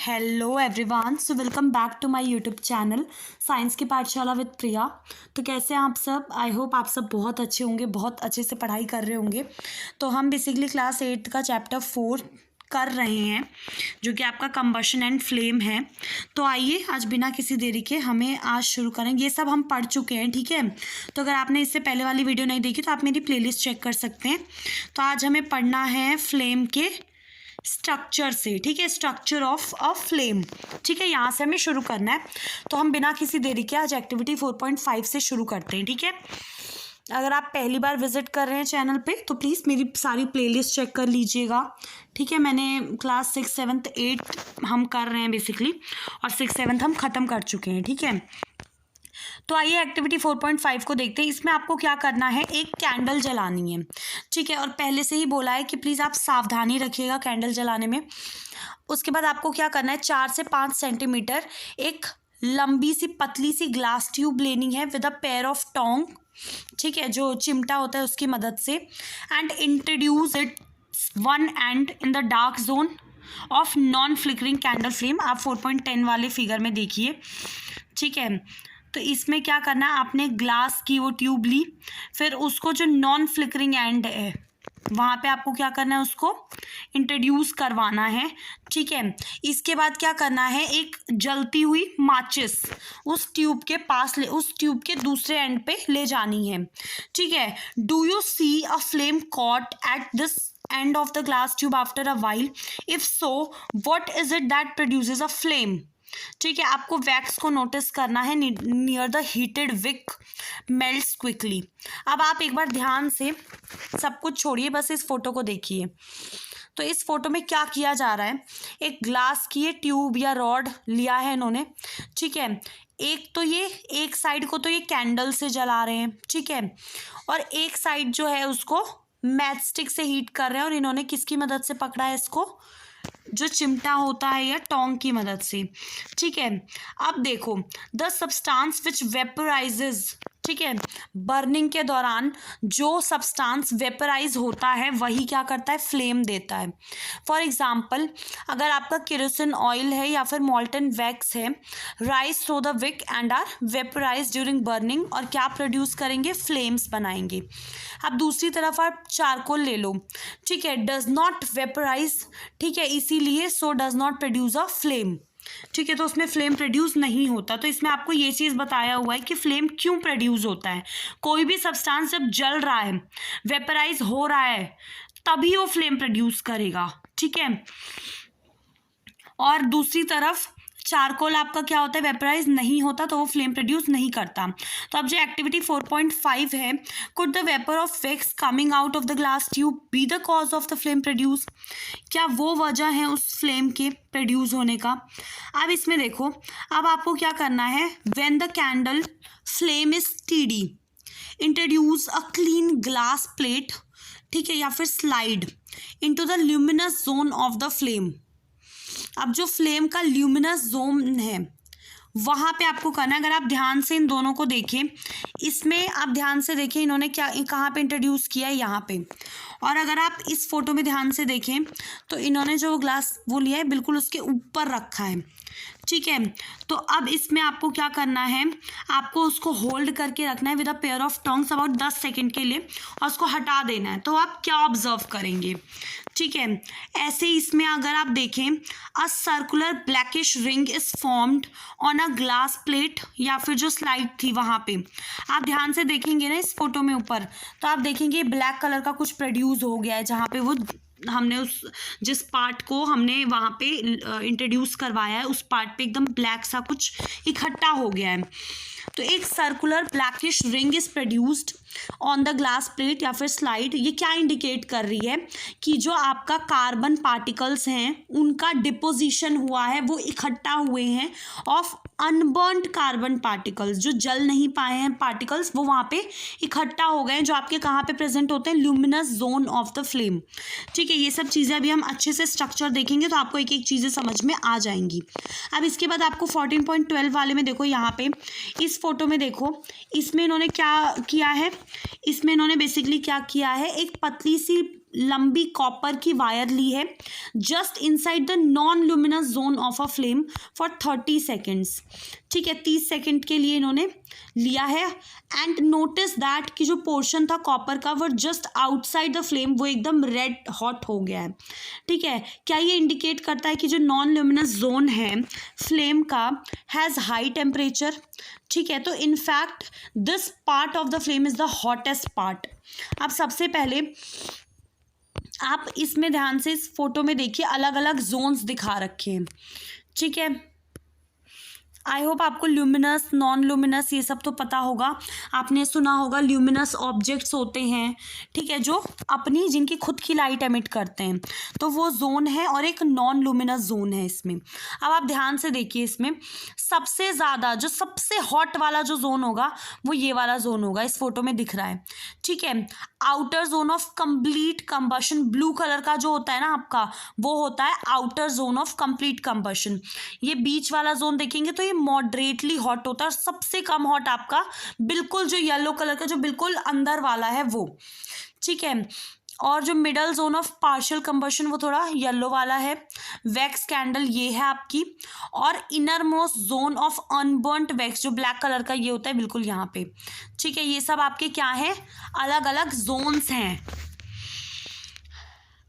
Hello everyone, so welcome back to my YouTube channel science की Pathshala with प्रिया। तो कैसे हैं आप सब? आई होप आप सब बहुत अच्छे होंगे, बहुत अच्छे से पढ़ाई कर रहे होंगे। तो हम बेसिकली क्लास 8 का चैप्टर 4 कर रहे हैं, जो कि आपका कंबशन एंड फ्लेम है। तो आइए आज बिना किसी देरी के हमें आज शुरू करेंगे। ये सब हम पढ़ चुके हैं, ठीक है। तो अगर आपने इससे पहले वाली वीडियो नहीं देखी तो आप मेरी प्लेलिस्ट चेक कर सकते हैं। तो आज हमें पढ़ना है फ्लेम के स्ट्रक्चर से, ठीक है, स्ट्रक्चर ऑफ अ फ्लेम, ठीक है। यहाँ से हमें शुरू करना है। तो हम बिना किसी देरी के आज एक्टिविटी 4.5 से शुरू करते हैं, ठीक है। अगर आप पहली बार विजिट कर रहे हैं चैनल पे तो प्लीज़ मेरी सारी प्लेलिस्ट चेक कर लीजिएगा, ठीक है। मैंने क्लास 6, 7, 8 हम कर रहे हैं बेसिकली, और 6, 7 हम ख़त्म कर चुके हैं, ठीक है। तो आइए एक्टिविटी 4.5 को देखते हैं। इसमें आपको क्या करना है, एक कैंडल जलानी है, ठीक है। और पहले से ही बोला है कि प्लीज़ आप सावधानी रखिएगा कैंडल जलाने में। उसके बाद आपको क्या करना है, 4 से 5 सेंटीमीटर एक लंबी सी पतली सी ग्लास ट्यूब लेनी है with a pair of Tong, ठीक है, जो चिमटा होता है उसकी मदद से। And introduce it one and in the dark zone of non flickering candle flame. आप 4.10 वाले फिगर में देखिए, ठीक है। तो इसमें क्या करना है, आपने ग्लास की वो ट्यूब ली, फिर उसको जो नॉन फ्लिकरिंग एंड है वहाँ पे आपको क्या करना है, उसको इंट्रोड्यूस करवाना है, ठीक है। इसके बाद क्या करना है, एक जलती हुई माचिस उस ट्यूब के पास उस ट्यूब के दूसरे एंड पे ले जानी है, ठीक है। Do you see a flame caught at this end of the glass tube after a while? If so what is it that produces a flame? ठीक है, आपको वैक्स को नोटिस करना है near the heated wick melts quickly. अब आप एक बार ध्यान से सब कुछ छोड़िए, बस इस फोटो को देखिए। तो इस फोटो में क्या किया जा रहा है, एक ग्लास की ये ट्यूब या रॉड लिया है इन्होंने, ठीक है। एक तो ये एक साइड को तो ये कैंडल से जला रहे हैं, ठीक है, और एक साइड जो है उसको मैच स्टिक से हीट कर रहे हैं। और इन्होंने किसकी मदद से पकड़ा है इसको, जो चिमटा होता है या टोंग की मदद से, ठीक है। अब देखो, द सब्सटेंस विच वेपराइजेज, ठीक है, बर्निंग के दौरान जो सब्सटेंस वेपराइज होता है वही क्या करता है, फ्लेम देता है। फॉर एग्जाम्पल, अगर आपका केरोसिन ऑयल है या फिर मॉल्टन वैक्स है, rise through the wick and are vaporise during burning, और क्या प्रोड्यूस करेंगे, फ्लेम्स बनाएंगे। अब दूसरी तरफ आप चारकोल ले लो, ठीक है, डज नॉट वेपराइज, ठीक है, इसीलिए so does not produce a flame, ठीक है। तो उसमें फ्लेम प्रोड्यूस नहीं होता। तो इसमें आपको ये चीज़ बताया हुआ है कि फ्लेम क्यों प्रोड्यूस होता है। कोई भी सब्सटेंस जब जल रहा है, वेपराइज हो रहा है, तभी वो फ्लेम प्रोड्यूस करेगा, ठीक है। और दूसरी तरफ चारकोल आपका क्या होता है, वेपराइज नहीं होता, तो वो फ्लेम प्रोड्यूस नहीं करता। तो अब जो एक्टिविटी 4.5 है, could the vapour of wax coming out of the glass tube be the cause of the flame produce? क्या वो वजह है उस फ्लेम के प्रोड्यूस होने का? अब इसमें देखो, अब आपको क्या करना है, when the candle flame is steady, introduce a clean glass plate, ठीक है, या फिर slide into the luminous zone of the flame. अब जो फ्लेम का ल्यूमिनस जोन है वहाँ पे आपको करना है। अगर आप ध्यान से इन दोनों को देखें, इसमें आप ध्यान से देखें इन्होंने क्या कहाँ पे इंट्रोड्यूस किया है, यहाँ पे। और अगर आप इस फोटो में ध्यान से देखें तो इन्होंने जो ग्लास वो लिया है बिल्कुल उसके ऊपर रखा है, ठीक है। तो अब इसमें आपको क्या करना है, आपको उसको होल्ड करके रखना है with a pair of tongs about 10 second के लिए, और उसको हटा देना है। तो आप क्या ऑब्जर्व करेंगे, ठीक है। ऐसे इसमें अगर आप देखें, a circular blackish ring is formed on a glass plate, या फिर जो स्लाइड थी वहाँ पे आप ध्यान से देखेंगे ना इस फोटो में ऊपर, तो आप देखेंगे ब्लैक कलर का कुछ प्रोड्यूस हो गया है, जहाँ पे वो हमने उस जिस पार्ट को हमने वहाँ पे इंट्रोड्यूस करवाया है उस पार्ट पे एकदम ब्लैक सा कुछ इकट्ठा हो गया है। तो एक circular blackish ring is produced on the glass plate या फिर स्लाइड। ये क्या इंडिकेट कर रही है कि जो आपका कार्बन पार्टिकल्स हैं उनका डिपोजिशन हुआ है, वो इकट्ठा हुए हैं ऑफ अनबर्न्ड कार्बन पार्टिकल्स, जो जल नहीं पाए हैं पार्टिकल्स वो वहाँ पे इकट्ठा हो गए हैं, जो आपके कहाँ पे प्रेजेंट होते हैं, luminous zone of the flame, ठीक है। ये सब चीज़ें अभी हम अच्छे से स्ट्रक्चर देखेंगे तो आपको एक एक चीज़ें समझ में आ जाएंगी। अब इसके बाद आपको 14.12 वाले में देखो, यहाँ पे इस फोटो में देखो, इसमें इन्होंने क्या किया है, इसमें इन्होंने बेसिकली क्या किया है, एक पतली सी लंबी कॉपर की वायर ली है just inside the non luminous zone of a flame for 30 seconds. ठीक है, 30 सेकेंड के लिए इन्होंने लिया है। एंड नोटिस दैट कि जो पोर्शन था कॉपर का वो जस्ट आउटसाइड द फ्लेम वो एकदम रेड हॉट हो गया है। ठीक है, क्या ये इंडिकेट करता है कि जो नॉन ल्यूमिनस जोन है फ्लेम का हैज़ हाई टेम्परेचर। ठीक है, तो in fact this part of the flame is the hottest part. अब सबसे पहले आप इसमें ध्यान से इस फोटो में देखिए, अलग अलग जोन्स दिखा रखे हैं। ठीक है, आई होप आपको ल्यूमिनस नॉन ल्यूमिनस ये सब तो पता होगा। आपने सुना होगा ल्यूमिनस ऑब्जेक्ट्स होते हैं, ठीक है, जो अपनी जिनकी खुद की लाइट एमिट करते हैं, तो वो जोन है, और एक नॉन ल्यूमिनस जोन है इसमें। अब आप ध्यान से देखिए, इसमें सबसे ज़्यादा जो सबसे हॉट वाला जो जोन होगा वो ये वाला जोन होगा, इस फोटो में दिख रहा है। ठीक है, outer zone of complete combustion, blue colour का जो होता है ना आपका, वो होता है outer zone of complete combustion. ये बीच वाला जोन देखेंगे तो ये मॉडरेटली हॉट होता है, और सबसे कम हॉट आपका बिल्कुल जो येलो कलर का जो बिल्कुल अंदर वाला है वो। ठीक है, और जो middle zone of partial combustion वो थोड़ा येलो वाला है। वैक्स कैंडल ये है आपकी, और innermost zone of unburnt wax जो ब्लैक कलर का ये होता है बिल्कुल यहाँ पे। ठीक है, ये सब आपके क्या है, अलग अलग जोन्स हैं।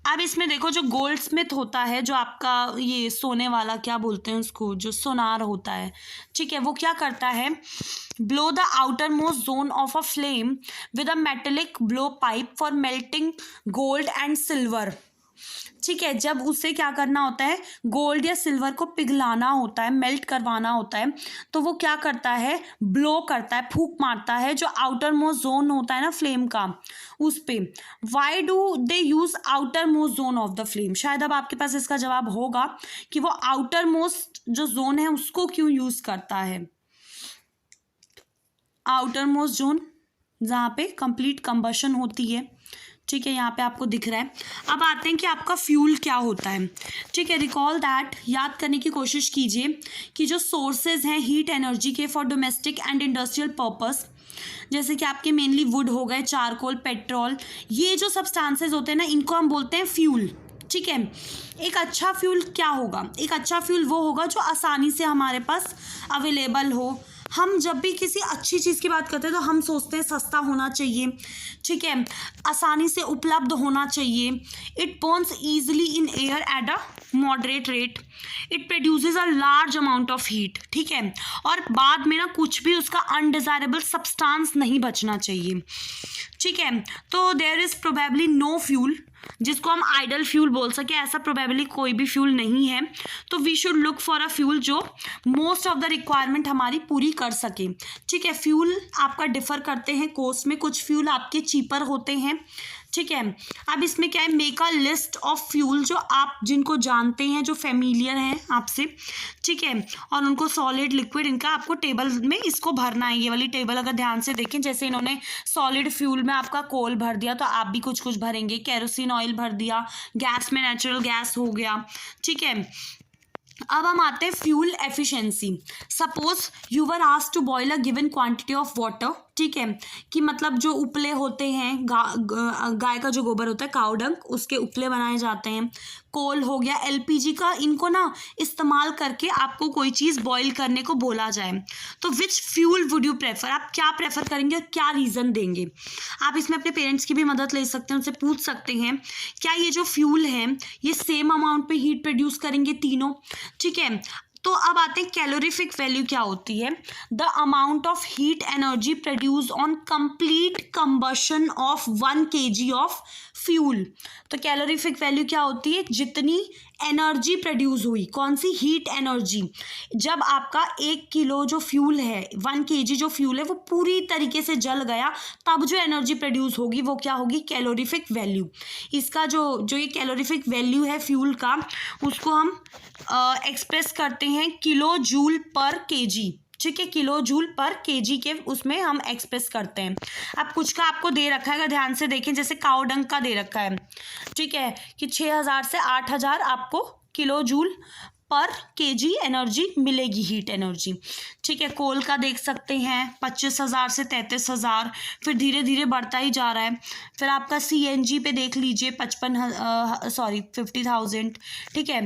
अब इसमें देखो, जो गोल्ड स्मिथ होता है, जो आपका ये सोने वाला क्या बोलते हैं उसको, जो सोनार होता है, ठीक है, वो क्या करता है, blow the outer most zone of a flame with a metallic blow pipe for melting gold and silver. ठीक है, जब उसे क्या करना होता है, गोल्ड या सिल्वर को पिघलाना होता है, मेल्ट करवाना होता है, तो वो क्या करता है, ब्लो करता है, फूंक मारता है जो आउटर मोस्ट जोन होता है ना फ्लेम का, उस पे। Why do they use outer most zone of the flame? शायद अब आपके पास इसका जवाब होगा कि वो आउटर मोस्ट जो जोन है उसको क्यों यूज करता है। आउटर मोस्ट जोन जहाँ पे कंप्लीट कंबशन होती है। ठीक है, यहाँ पे आपको दिख रहा है। अब आते हैं कि आपका फ्यूल क्या होता है। ठीक है, रिकॉल दैट, याद करने की कोशिश कीजिए कि जो सोर्सेज हैं हीट एनर्जी के for domestic and industrial purpose, जैसे कि आपके मेनली वुड हो गए, चारकोल, पेट्रोल, ये जो सब्सटेंसेज होते हैं ना, इनको हम बोलते हैं फ्यूल। ठीक है, एक अच्छा फ्यूल क्या होगा, एक अच्छा फ्यूल वो होगा जो आसानी से हमारे पास अवेलेबल हो। हम जब भी किसी अच्छी चीज़ की बात करते हैं तो हम सोचते हैं सस्ता होना चाहिए, ठीक है, आसानी से उपलब्ध होना चाहिए। It Burns easily in air at a moderate rate, it produces a large amount of heat. ठीक है, और बाद में ना कुछ भी उसका अनडिज़ायरेबल सब्सटेंस नहीं बचना चाहिए। ठीक है, तो there is probably no fuel जिसको हम आइडल फ्यूल बोल सके, ऐसा प्रोबेबली कोई भी फ्यूल नहीं है। तो we should look for a fuel जो मोस्ट ऑफ द रिक्वायरमेंट हमारी पूरी कर सके। ठीक है, फ्यूल आपका डिफर करते हैं कॉस्ट में, कुछ फ्यूल आपके चीपर होते हैं। ठीक है, अब इसमें क्या है, make a list of fuel जो आप जिनको जानते हैं, जो फेमिलियर हैं आपसे। ठीक है, और उनको सॉलिड लिक्विड इनका आपको टेबल में इसको भरना है। ये वाली टेबल अगर ध्यान से देखें, जैसे इन्होंने सॉलिड फ्यूल में आपका कोल भर दिया तो आप भी कुछ कुछ भरेंगे, केरोसिन ऑयल भर दिया, गैस में नेचुरल गैस हो गया। ठीक है, अब हम आते हैं fuel efficiency. Suppose you were asked to boil a given quantity of water. ठीक है, कि मतलब जो उपले होते हैं, गाय का जो गोबर होता है, काऊ डंग, उसके उपले बनाए जाते हैं। कोल हो गया, एलपीजी का, इनको ना इस्तेमाल करके आपको कोई चीज़ बॉईल करने को बोला जाए तो विच फ्यूल वुड यू प्रेफर, आप क्या प्रेफर करेंगे और क्या रीज़न देंगे। आप इसमें अपने पेरेंट्स की भी मदद ले सकते हैं, उनसे पूछ सकते हैं क्या ये जो फ्यूल है ये सेम अमाउंट पे हीट प्रोड्यूस करेंगे तीनों। ठीक है, तो अब आते हैं कैलोरीफिक वैल्यू क्या होती है, the amount of heat energy produce on complete combustion of 1 kg of fuel. तो कैलोरीफिक वैल्यू क्या होती है, जितनी एनर्जी प्रोड्यूस हुई, कौन सी, हीट एनर्जी, जब आपका 1 किलो जो फ्यूल है, 1 kg जो फ्यूल है वो पूरी तरीके से जल गया, तब जो एनर्जी प्रोड्यूस होगी वो क्या होगी, कैलोरीफिक वैल्यू। इसका जो ये कैलोरीफिक वैल्यू है फ्यूल का, उसको हम एक्सप्रेस करते हैं किलो जूल पर केजी। ठीक है, किलो जूल पर केजी के उसमें हम एक्सप्रेस करते हैं। अब कुछ का आपको दे रखा है, अगर ध्यान से देखें, जैसे काऊ डंग का दे रखा है, ठीक है, कि 6000 से 8000 आपको किलो जूल पर केजी एनर्जी मिलेगी, हीट एनर्जी। ठीक है, कोल का देख सकते हैं 25,000 से 33,000, फिर धीरे धीरे बढ़ता ही जा रहा है। फिर आपका सीएनजी पे देख लीजिए 50,000। ठीक है,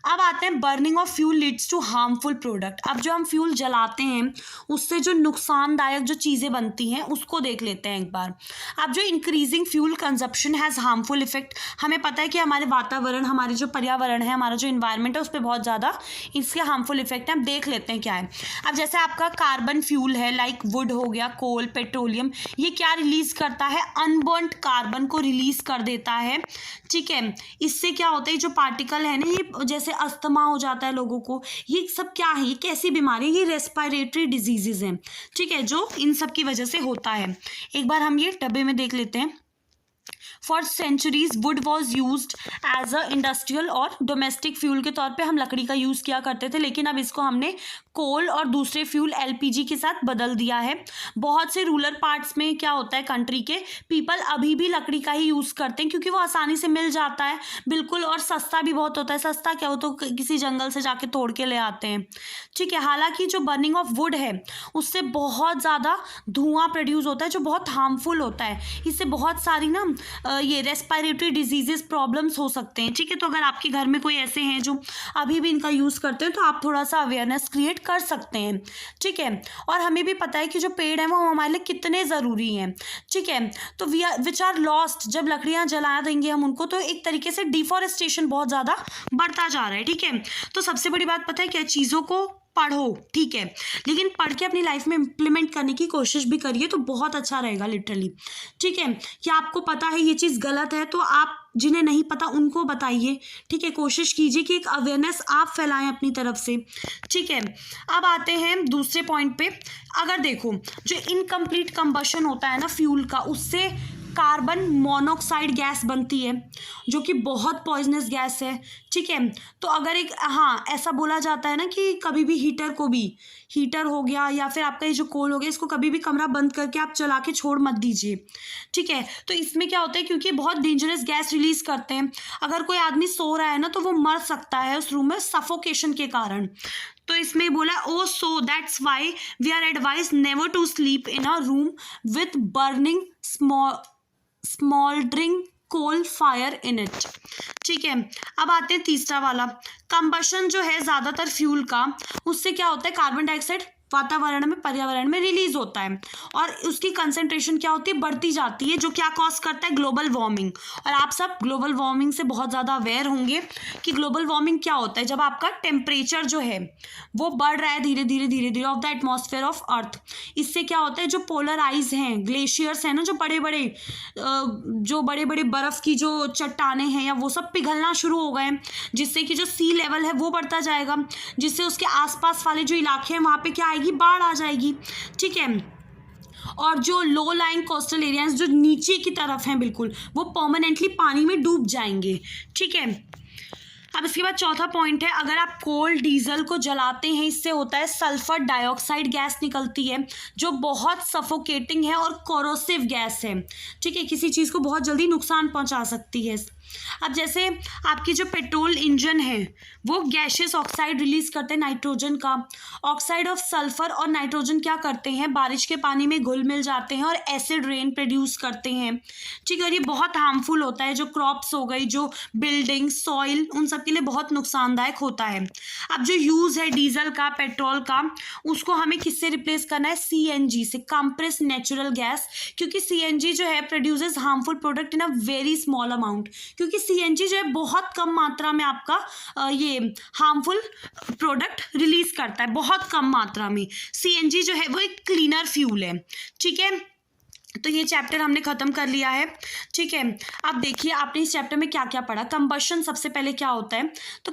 अब आते हैं burning of fuel leads to harmful product. अब जो हम फ्यूल जलाते हैं उससे जो नुकसानदायक जो चीज़ें बनती हैं उसको देख लेते हैं एक बार। अब जो increasing fuel consumption has harmful effect, हमें पता है कि हमारे वातावरण, हमारे जो पर्यावरण है, हमारा जो इन्वायरमेंट है उस पर बहुत ज़्यादा इसके हार्मफुल इफेक्ट है। हम देख लेते हैं क्या है। अब जैसे आपका कार्बन फ्यूल है, लाइक वुड हो गया, कोल, पेट्रोलियम, ये क्या रिलीज करता है, अनबर्न्ड कार्बन को रिलीज कर देता है। ठीक है, इससे क्या होता है, जो पार्टिकल है ना, ये जैसे अस्थमा हो जाता है लोगों को, ये सब क्या है, ये कैसी बीमारी है, ये रेस्पिरेटरी डिजीजेज हैं। ठीक है, जो इन सब की वजह से होता है। एक बार हम ये डब्बे में देख लेते हैं। For centuries wood was used as a industrial और डोमेस्टिक फ्यूल के तौर पे हम लकड़ी का यूज़ किया करते थे, लेकिन अब इसको हमने कोल और दूसरे फ्यूल एलपीजी के साथ बदल दिया है। बहुत से रूरल पार्ट्स में क्या होता है, कंट्री के पीपल अभी भी लकड़ी का ही यूज़ करते हैं क्योंकि वो आसानी से मिल जाता है बिल्कुल, और सस्ता भी बहुत होता है। सस्ता क्या हो, तो किसी जंगल से जाके तोड़ के ले आते हैं। ठीक है, हालांकि जो बर्निंग ऑफ वुड है उससे बहुत ज़्यादा धुआं प्रोड्यूस होता है जो बहुत हार्मफुल होता है। इससे बहुत सारी ना ये रेस्पिरेटरी डिजीजेस प्रॉब्लम्स हो सकते हैं। ठीक है, तो अगर आपके घर में कोई ऐसे हैं जो अभी भी इनका यूज़ करते हैं तो आप थोड़ा सा अवेयरनेस क्रिएट कर सकते हैं। ठीक है, और हमें भी पता है कि जो पेड़ हैं वो हमारे लिए कितने ज़रूरी हैं। ठीक है, तो विच आर लॉस्ट, जब लकड़ियाँ जला देंगे हम उनको तो एक तरीके से डिफॉरेस्टेशन बहुत ज़्यादा बढ़ता जा रहा है। ठीक है, तो सबसे बड़ी बात पता है क्या, चीज़ों को पढ़ो। ठीक है, लेकिन पढ़ के अपनी लाइफ में इम्प्लीमेंट करने की कोशिश भी करिए तो बहुत अच्छा रहेगा लिटरली। ठीक है, क्या आपको पता है ये चीज़ गलत है तो आप जिन्हें नहीं पता उनको बताइए। ठीक है, कोशिश कीजिए कि एक अवेयरनेस आप फैलाएं अपनी तरफ से। ठीक है, अब आते हैं दूसरे पॉइंट पे। अगर देखो जो इनकम्प्लीट कंबशन होता है ना फ्यूल का, उससे कार्बन मोनोऑक्साइड गैस बनती है जो कि बहुत पॉइजनस गैस है। ठीक है, तो अगर एक ऐसा बोला जाता है ना कि कभी भी हीटर हो गया या फिर आपका ये जो कोल हो गया, इसको कभी भी कमरा बंद करके आप चला के छोड़ मत दीजिए। ठीक है, तो इसमें क्या होता है, क्योंकि बहुत डेंजरस गैस रिलीज करते हैं, अगर कोई आदमी सो रहा है ना तो वो मर सकता है उस रूम में सफोकेशन के कारण। तो इसमें बोला so that's why we are advise never to sleep in a room with burning smouldering coal fire in it. ठीक है, अब आते हैं तीसरा वाला। कंबशन जो है ज़्यादातर फ्यूल का, उससे क्या होता है, कार्बन डाइऑक्साइड वातावरण में, पर्यावरण में रिलीज होता है और उसकी कंसंट्रेशन क्या होती है, बढ़ती जाती है, जो क्या कॉज करता है, ग्लोबल वार्मिंग। और आप सब ग्लोबल वार्मिंग से बहुत ज़्यादा अवेयर होंगे कि ग्लोबल वार्मिंग क्या होता है। जब आपका टेम्परेचर जो है वो बढ़ रहा है धीरे धीरे of the atmosphere of earth, इससे क्या होता है, जो पोलर आइज हैं, ग्लेशियर्स हैं ना, जो बड़े बड़े बर्फ़ की जो चट्टानें हैं या वो सब पिघलना शुरू हो गए हैं, जिससे कि जो सी लेवल है वो बढ़ता जाएगा, जिससे उसके आसपास वाले जो इलाके हैं वहाँ पे क्या आएगी, बाढ़ आ जाएगी। ठीक है, और जो लो लाइंग कोस्टल एरियाज जो नीचे की तरफ हैं बिल्कुल, वो परमानेंटली पानी में डूब जाएंगे। ठीक है, अब इसके बाद चौथा पॉइंट है, अगर आप कोल डीजल को जलाते हैं इससे होता है सल्फर डाइऑक्साइड गैस निकलती है जो बहुत सफोकेटिंग है और कोरोसिव गैस है। ठीक है, किसी चीज़ को बहुत जल्दी नुकसान पहुंचा सकती है। अब जैसे आपकी जो पेट्रोल इंजन है वो गैशियस ऑक्साइड रिलीज करते हैं, नाइट्रोजन का। ऑक्साइड ऑफ सल्फर और नाइट्रोजन क्या करते हैं, बारिश के पानी में घुल मिल जाते हैं और एसिड रेन प्रोड्यूस करते हैं। ठीक है, और ये बहुत हार्मफुल होता है, जो क्रॉप्स हो गई, जो बिल्डिंग, सॉइल, उन सब के लिए बहुत नुकसानदायक होता है। अब जो यूज़ है डीजल का, पेट्रोल का, उसको हमें किससे रिप्लेस करना है, सीएनजी से, कंप्रेस नेचुरल गैस, क्योंकि सीएनजी जो है produces harmful product in a very small amount, क्योंकि सीएनजी जो है बहुत कम मात्रा में आपका ये हार्मफुल प्रोडक्ट रिलीज करता है, बहुत कम मात्रा में। सीएनजी जो है वो एक क्लीनर फ्यूल है। ठीक है, तो ये चैप्टर हमने ख़त्म कर लिया है। ठीक है, अब देखिए आपने इस चैप्टर में क्या क्या पढ़ा। कंबशन सबसे पहले क्या होता है, तो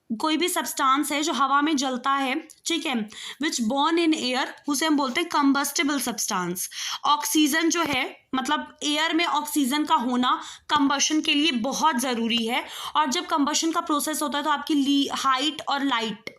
कोई भी सब्सटेंस है जो हवा में जलता है, ठीक है, विच बर्न इन एयर, उसे हम बोलते हैं कंबस्टेबल सब्सटेंस। ऑक्सीजन जो है, मतलब एयर में ऑक्सीजन का होना कंबशन के लिए बहुत ज़रूरी है, और जब कंबशन का प्रोसेस होता है तो आपकी हाइट और लाइट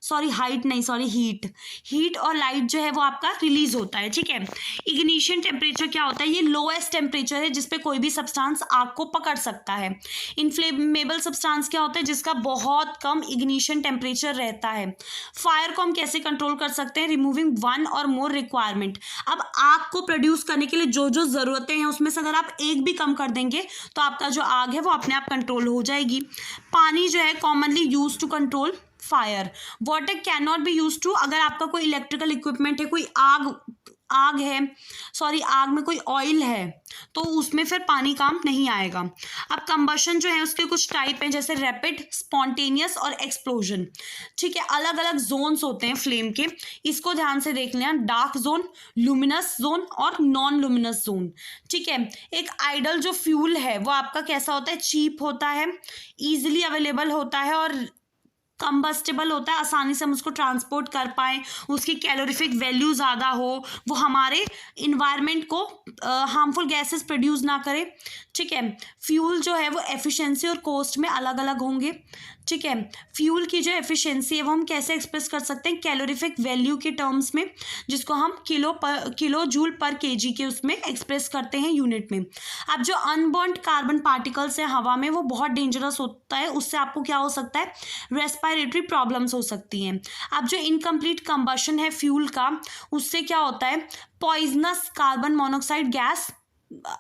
सॉरी हाइट नहीं, सॉरी हीट और लाइट जो है वो आपका रिलीज होता है, ठीक है। इग्निशन टेम्परेचर क्या होता है, ये लोएस्ट टेम्परेचर है जिसपे कोई भी सब्सटेंस आग को पकड़ सकता है। इनफ्लेमेबल सब्सटेंस क्या होता है, जिसका बहुत कम इग्निशन टेम्परेचर रहता है। फायर को हम कैसे कंट्रोल कर सकते हैं, रिमूविंग वन और मोर रिक्वायरमेंट। अब आग को प्रोड्यूस करने के लिए जो जो ज़रूरतें हैं उसमें से अगर आप एक भी कम कर देंगे तो आपका जो आग है वो अपने आप कंट्रोल हो जाएगी। पानी जो है commonly use to control fire. Water can not be use to, अगर आपका कोई इलेक्ट्रिकल इक्विपमेंट है, कोई आग है, सॉरी आग में कोई ऑयल है, तो उसमें फिर पानी काम नहीं आएगा। अब कंबशन जो है उसके कुछ टाइप हैं, जैसे रैपिड, स्पॉन्टेनियस और एक्सप्लोजन, ठीक है। अलग अलग जोन्स होते हैं फ्लेम के, इसको ध्यान से देख लेना, डार्क जोन, लुमिनस जोन और नॉन लुमिनस जोन, ठीक है। एक आइडल जो फ्यूल है वो आपका कैसा होता है, चीप होता है, ईजिली अवेलेबल होता है और कंबस्टेबल होता है, आसानी से हम उसको ट्रांसपोर्ट कर पाएँ, उसकी कैलोरीफिक वैल्यू ज़्यादा हो, वो हमारे इन्वायरमेंट को हार्मफुल गैसेस प्रोड्यूस ना करे, ठीक है। फ्यूल जो है वो एफिशिएंसी और कॉस्ट में अलग अलग होंगे, ठीक है। फ्यूल की जो एफिशिएंसी है वो हम कैसे एक्सप्रेस कर सकते हैं, कैलोरीफिक वैल्यू के टर्म्स में, जिसको हम किलो जूल पर केजी के उसमें एक्सप्रेस करते हैं यूनिट में। अब जो अनबर्न्ड कार्बन पार्टिकल्स है हवा में वो बहुत डेंजरस होता है, उससे आपको क्या हो सकता है, रेस्पिरेटरी प्रॉब्लम्स हो सकती हैं। अब जो इनकम्प्लीट कंबशन है फ्यूल का, उससे क्या होता है, पॉइजनस कार्बन मोनोऑक्साइड गैस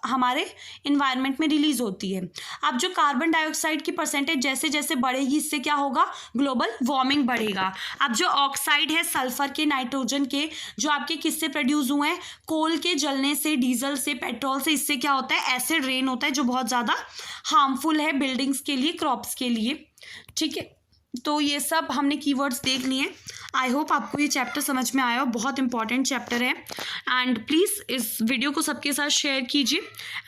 हमारे इन्वायरमेंट में रिलीज होती है। अब जो कार्बन डाइऑक्साइड की परसेंटेज जैसे जैसे बढ़ेगी, इससे क्या होगा, ग्लोबल वार्मिंग बढ़ेगा। अब जो ऑक्साइड है सल्फर के, नाइट्रोजन के, जो आपके किससे प्रोड्यूस हुए हैं, कोल के जलने से, डीजल से, पेट्रोल से, इससे क्या होता है, एसिड रेन होता है जो बहुत ज़्यादा हार्मफुल है बिल्डिंग्स के लिए, क्रॉप्स के लिए, ठीक है। तो ये सब हमने कीवर्ड्स देख लिए। आई होप आपको ये चैप्टर समझ में आया हो, बहुत इंपॉर्टेंट चैप्टर है। एंड प्लीज़ इस वीडियो को सबके साथ शेयर कीजिए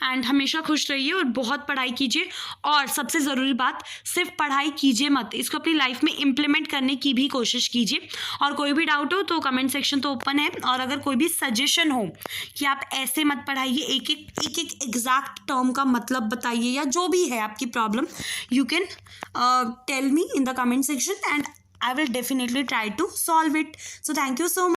एंड हमेशा खुश रहिए और बहुत पढ़ाई कीजिए। और सबसे ज़रूरी बात, सिर्फ पढ़ाई कीजिए मत, इसको अपनी लाइफ में इम्प्लीमेंट करने की भी कोशिश कीजिए। और कोई भी डाउट हो तो कमेंट सेक्शन तो ओपन है, और अगर कोई भी सजेशन हो कि आप ऐसे मत पढ़ाइए, एक एक एग्जैक्ट टर्म का मतलब बताइए, या जो भी है आपकी problem, you can tell me in the comment section and I will definitely try to solve it. So thank you so much.